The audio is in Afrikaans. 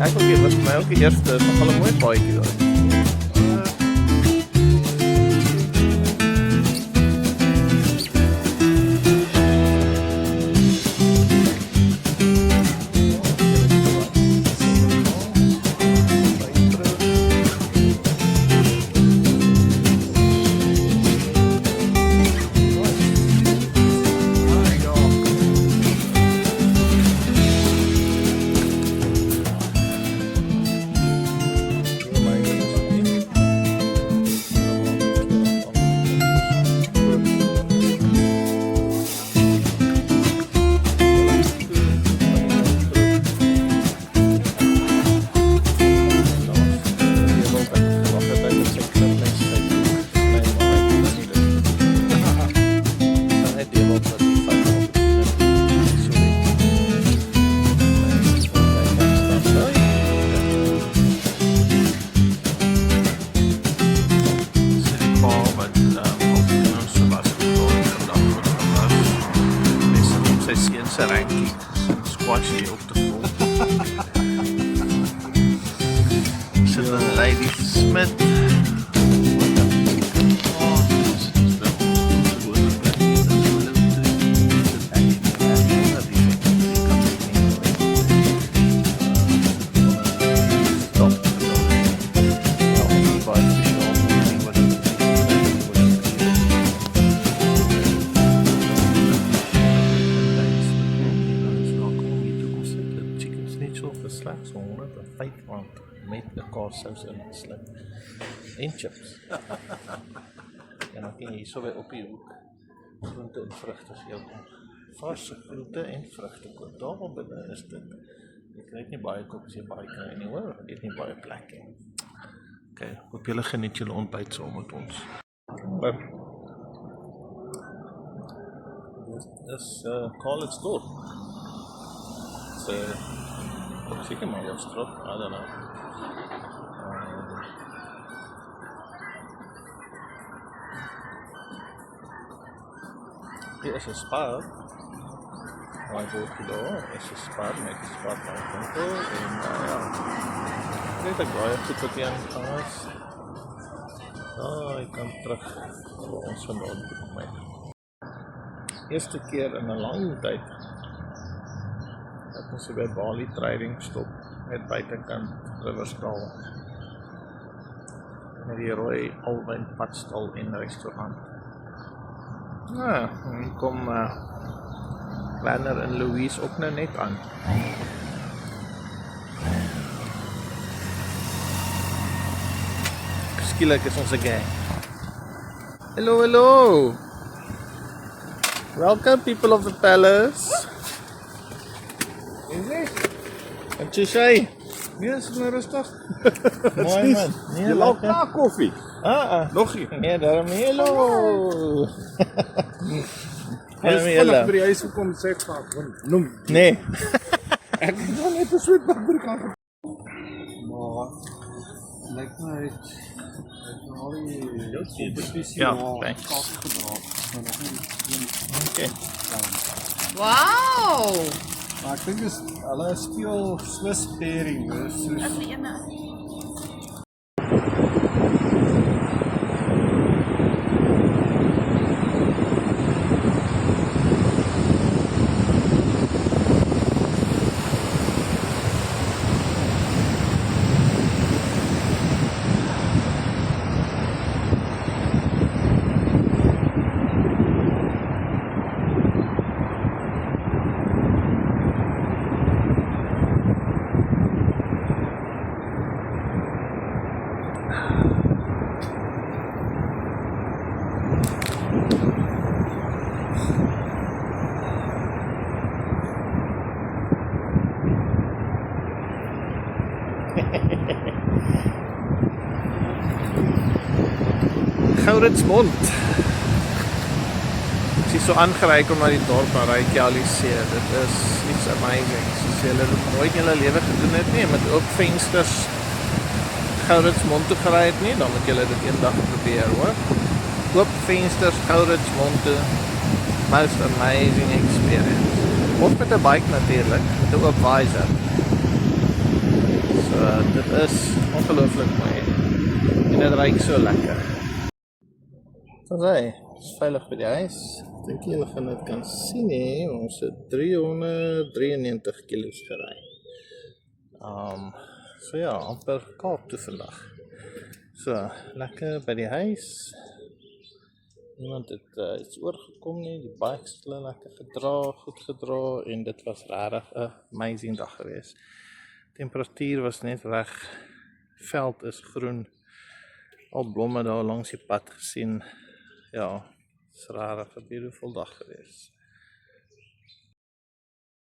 ek ook hier was vir my ook die eerste, is nogal 'n mooi paadjie daar. Squashy op de grond. Zit een Lady Smith. Slegs R105 met 'n kaassous ingesluit en chips. En dan kan jy hierso by op die hoek groente en vrugte vir jou kom. Varse groente en vrugte koop. Daar binne is dit. Jy kry nie baie koop as jy baie kry nie, hoor. Jy het nie baie plek nie. Okay, hoop julle geniet julle ontbyt saam met ons. Dis College Store. Zeker maar jouw strop, I don't know. Hier is een spaar. Waar boven daar is een spaar met een spaarbank. En ja, ik weet ook wel, goed wat die aan het gaan is. Ik kan terug voor ons vandaan komen. Eerste keer in een lange tijd. Dat ons hier by Bali Trading stop, net buitekant Riverstal. Met die rooi Alwyn padstal en restaurant. Ja, en kom Werner en Louise ook nou net aan. Skielik is ons 'n gang. Hello, hello! Welcome people of the palace. Wat jy sê? Nee, is maar rustig. Mooi man. Jy laat klaar koffie. Nog nie. Nee, daarom nie. Hallo. Hy is vinnig by die huis gekom sê ek vaak, noem. Nee. Ek het net 'n sweetbak by die kant. Maar lyk my het al die kompetisie thanks. Okay. Wow! Maar ek dink hulle speel Swiss pairing, soos As die ene. Gouritsmond. Het is so aangereik om na die dorp na Reykjavik. Dit is iets amazing. Soos julle dit nooit in julle lewe gedoen het nie, met oop vensters Gouritsmond toe gery het nie, dan moet julle dit eendag probeer, hoor. Oop vensters Gouritsmond toe. Most amazing experience. Of met 'n bike natuurlik, met 'n oop visor. So dit is ongelooflik mooi en dit ruik so lekker. Soos hy, is veilig by die huis. Ek dink julle gaan dit kan sien nie, ons het 393 kilos gery. So ja, amper Kaap toe vandag. So, lekker by die huis. Niemand het iets oorgekom nie, die bikes het hulle lekker gedra, goed gedra en dit was regtig 'n amazing dag geweest. Temperatuur was net reg, veld is groen, al blomme daar langs die pad gesien. Ja, is regtig 'n beautiful dag geweest.